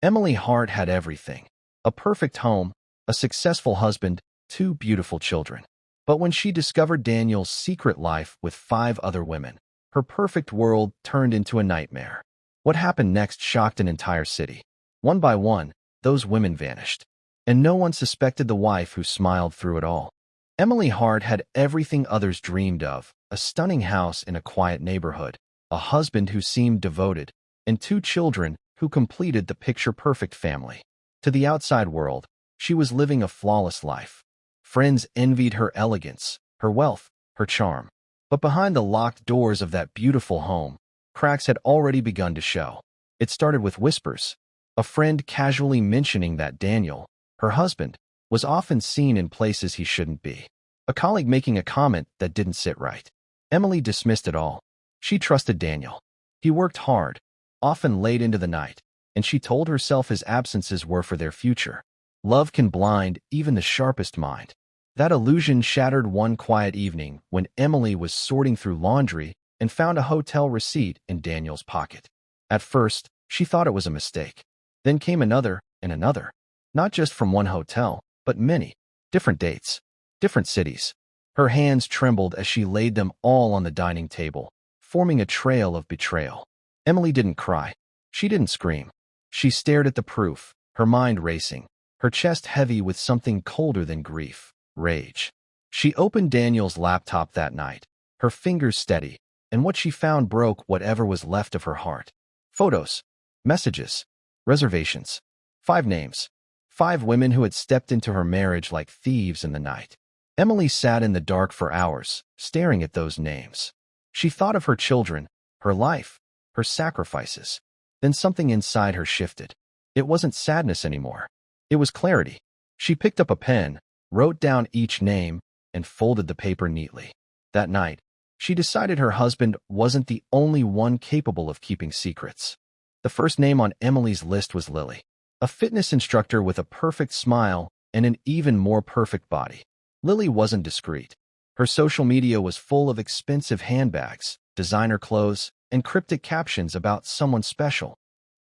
Emily Hart had everything: a perfect home, a successful husband, two beautiful children. But when she discovered Daniel's secret life with 5 other women, her perfect world turned into a nightmare. What happened next shocked an entire city. One by one, those women vanished, and no one suspected the wife who smiled through it all. Emily Hart had everything others dreamed of: a stunning house in a quiet neighborhood, a husband who seemed devoted, and 2 children who completed the picture-perfect family. To the outside world, she was living a flawless life. Friends envied her elegance, her wealth, her charm. But behind the locked doors of that beautiful home, cracks had already begun to show. It started with whispers. A friend casually mentioning that Daniel, her husband, was often seen in places he shouldn't be. A colleague making a comment that didn't sit right. Emily dismissed it all. She trusted Daniel. He worked hard, often late into the night, and she told herself his absences were for their future. Love can blind even the sharpest mind. That illusion shattered one quiet evening when Emily was sorting through laundry and found a hotel receipt in Daniel's pocket. At first, she thought it was a mistake. Then came another and another. Not just from one hotel, but many. Different dates, different cities. Her hands trembled as she laid them all on the dining table, forming a trail of betrayal. Emily didn't cry. She didn't scream. She stared at the proof, her mind racing, her chest heavy with something colder than grief: rage. She opened Daniel's laptop that night, her fingers steady, and what she found broke whatever was left of her heart. Photos, messages, reservations. 5 names. 5 women who had stepped into her marriage like thieves in the night. Emily sat in the dark for hours, staring at those names. She thought of her children, her life, her sacrifices. Then something inside her shifted. It wasn't sadness anymore. It was clarity. She picked up a pen, wrote down each name, and folded the paper neatly. That night, she decided her husband wasn't the only one capable of keeping secrets. The first name on Emily's list was Lily, a fitness instructor with a perfect smile and an even more perfect body. Lily wasn't discreet. Her social media was full of expensive handbags, designer clothes, and cryptic captions about someone special.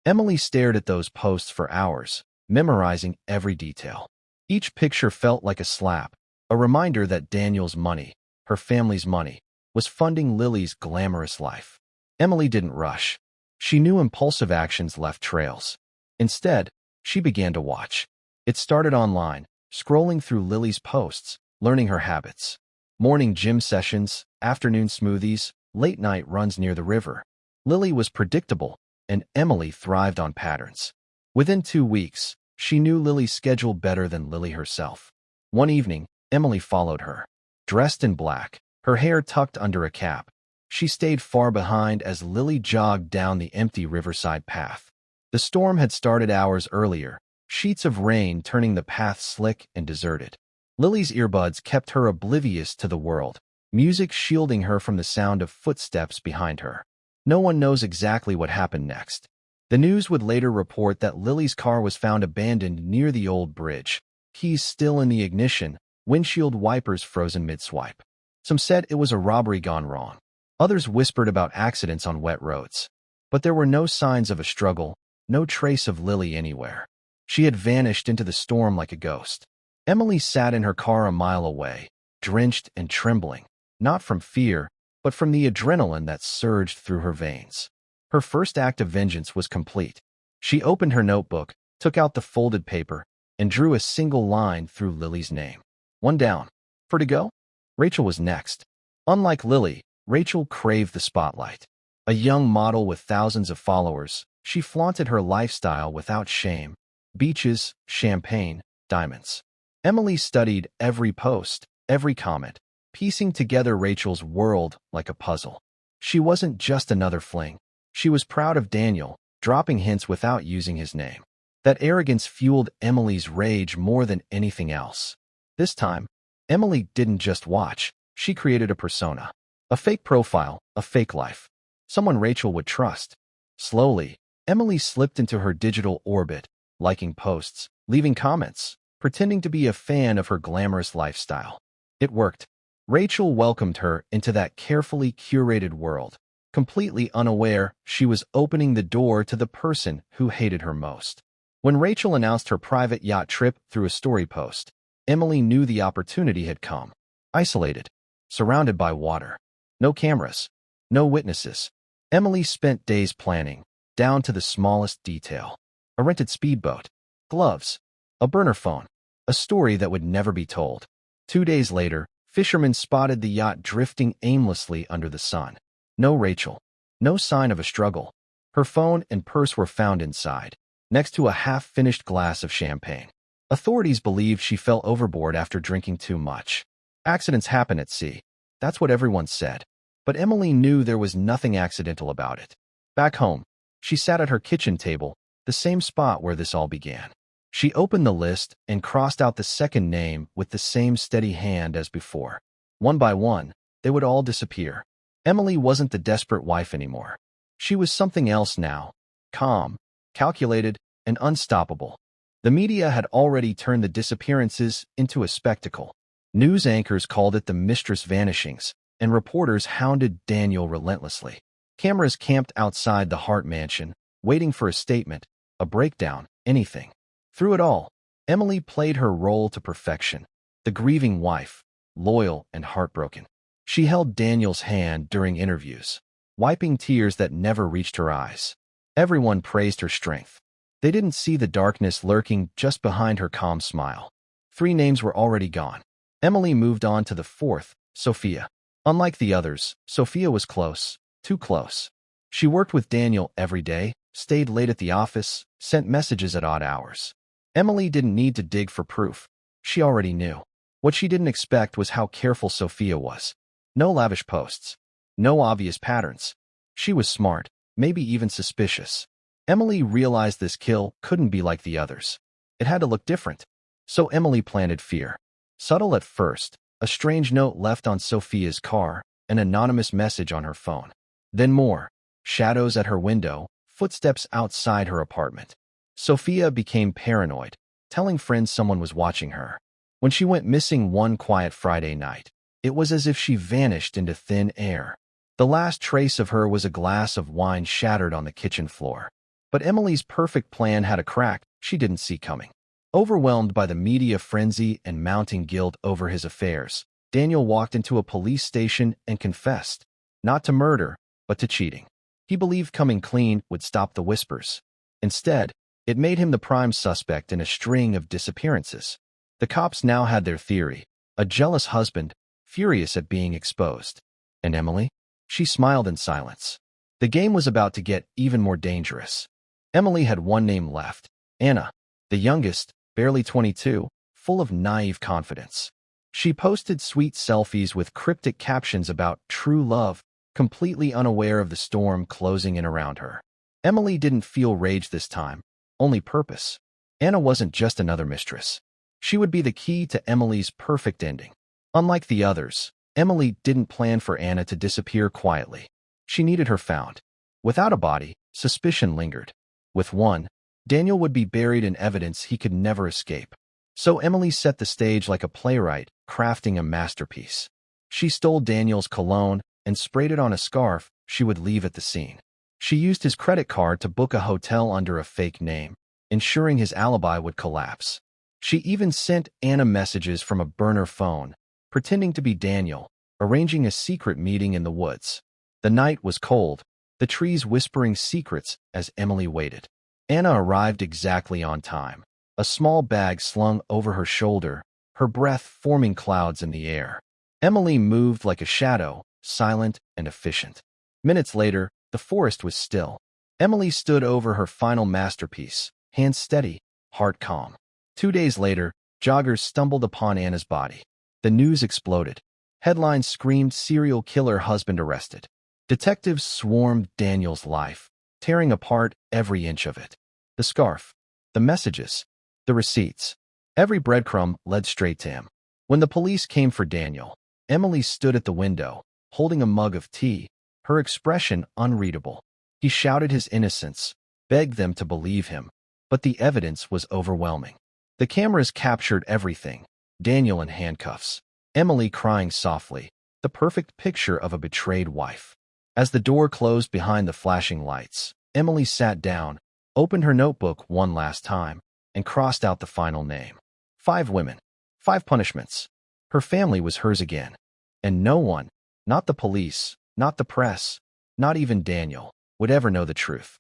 Emily stared at those posts for hours, memorizing every detail. Each picture felt like a slap, a reminder that Daniel's money, her family's money, was funding Lily's glamorous life. Emily didn't rush. She knew impulsive actions left trails. Instead, she began to watch. It started online, scrolling through Lily's posts, learning her habits. Morning gym sessions, afternoon smoothies, late-night runs near the river. Lily was predictable, and Emily thrived on patterns. Within 2 weeks, she knew Lily's schedule better than Lily herself. One evening, Emily followed her. Dressed in black, her hair tucked under a cap, she stayed far behind as Lily jogged down the empty riverside path. The storm had started hours earlier, sheets of rain turning the path slick and deserted. Lily's earbuds kept her oblivious to the world, music shielding her from the sound of footsteps behind her. No one knows exactly what happened next. The news would later report that Lily's car was found abandoned near the old bridge, keys still in the ignition, windshield wipers frozen mid-swipe. Some said it was a robbery gone wrong. Others whispered about accidents on wet roads. But there were no signs of a struggle, no trace of Lily anywhere. She had vanished into the storm like a ghost. Emily sat in her car a mile away, drenched and trembling, not from fear, but from the adrenaline that surged through her veins. Her first act of vengeance was complete. She opened her notebook, took out the folded paper, and drew a single line through Lily's name. One down. For to go? Rachel was next. Unlike Lily, Rachel craved the spotlight. A young model with thousands of followers, she flaunted her lifestyle without shame. Beaches, champagne, diamonds. Emily studied every post, every comment, piecing together Rachel's world like a puzzle. She wasn't just another fling. She was proud of Daniel, dropping hints without using his name. That arrogance fueled Emily's rage more than anything else. This time, Emily didn't just watch, she created a persona. A fake profile, a fake life. Someone Rachel would trust. Slowly, Emily slipped into her digital orbit, liking posts, leaving comments, pretending to be a fan of her glamorous lifestyle. It worked. Rachel welcomed her into that carefully curated world, completely unaware she was opening the door to the person who hated her most. When Rachel announced her private yacht trip through a story post, Emily knew the opportunity had come. Isolated, surrounded by water, no cameras, no witnesses. Emily spent days planning, down to the smallest detail. A rented speedboat, gloves, a burner phone, a story that would never be told. 2 days later, fishermen spotted the yacht drifting aimlessly under the sun. No Rachel, no sign of a struggle. Her phone and purse were found inside, next to a half-finished glass of champagne. Authorities believed she fell overboard after drinking too much. Accidents happen at sea. That's what everyone said. But Emily knew there was nothing accidental about it. Back home, she sat at her kitchen table, the same spot where this all began. She opened the list and crossed out the second name with the same steady hand as before. One by one, they would all disappear. Emily wasn't the desperate wife anymore. She was something else now, calm, calculated, and unstoppable. The media had already turned the disappearances into a spectacle. News anchors called it the Mistress vanishings, and reporters hounded Daniel relentlessly. Cameras camped outside the Hart mansion, waiting for a statement, a breakdown, anything. Through it all, Emily played her role to perfection. The grieving wife, loyal and heartbroken. She held Daniel's hand during interviews, wiping tears that never reached her eyes. Everyone praised her strength. They didn't see the darkness lurking just behind her calm smile. 3 names were already gone. Emily moved on to the 4th, Sophia. Unlike the others, Sophia was close, too close. She worked with Daniel every day, stayed late at the office, sent messages at odd hours. Emily didn't need to dig for proof. She already knew. What she didn't expect was how careful Sophia was. No lavish posts. No obvious patterns. She was smart, maybe even suspicious. Emily realized this kill couldn't be like the others. It had to look different. So Emily planted fear. Subtle at first, a strange note left on Sophia's car, an anonymous message on her phone. Then more. Shadows at her window, footsteps outside her apartment. Sophia became paranoid, telling friends someone was watching her. When she went missing one quiet Friday night, it was as if she vanished into thin air. The last trace of her was a glass of wine shattered on the kitchen floor. But Emily's perfect plan had a crack she didn't see coming. Overwhelmed by the media frenzy and mounting guilt over his affairs, Daniel walked into a police station and confessed, not to murder, but to cheating. He believed coming clean would stop the whispers. Instead, it made him the prime suspect in a string of disappearances. The cops now had their theory, a jealous husband, furious at being exposed. And Emily? She smiled in silence. The game was about to get even more dangerous. Emily had one name left, Anna, the youngest, barely 22, full of naive confidence. She posted sweet selfies with cryptic captions about true love, completely unaware of the storm closing in around her. Emily didn't feel rage this time, only purpose. Anna wasn't just another mistress. She would be the key to Emily's perfect ending. Unlike the others, Emily didn't plan for Anna to disappear quietly. She needed her found. Without a body, suspicion lingered. With one, Daniel would be buried in evidence he could never escape. So Emily set the stage like a playwright, crafting a masterpiece. She stole Daniel's cologne and sprayed it on a scarf she would leave at the scene. She used his credit card to book a hotel under a fake name, ensuring his alibi would collapse. She even sent Anna messages from a burner phone, pretending to be Daniel, arranging a secret meeting in the woods. The night was cold, the trees whispering secrets as Emily waited. Anna arrived exactly on time, a small bag slung over her shoulder, her breath forming clouds in the air. Emily moved like a shadow, silent and efficient. Minutes later, the forest was still. Emily stood over her final masterpiece, hands steady, heart calm. 2 days later, joggers stumbled upon Anna's body. The news exploded. Headlines screamed serial killer husband arrested. Detectives swarmed Daniel's life, tearing apart every inch of it. The scarf, the messages, the receipts. Every breadcrumb led straight to him. When the police came for Daniel, Emily stood at the window, holding a mug of tea, her expression unreadable. He shouted his innocence, begged them to believe him, but the evidence was overwhelming. The cameras captured everything, Daniel in handcuffs, Emily crying softly, the perfect picture of a betrayed wife. As the door closed behind the flashing lights, Emily sat down, opened her notebook one last time, and crossed out the final name. 5 women. 5 punishments. Her family was hers again. And no one, not the police, not the press, not even Daniel, would ever know the truth.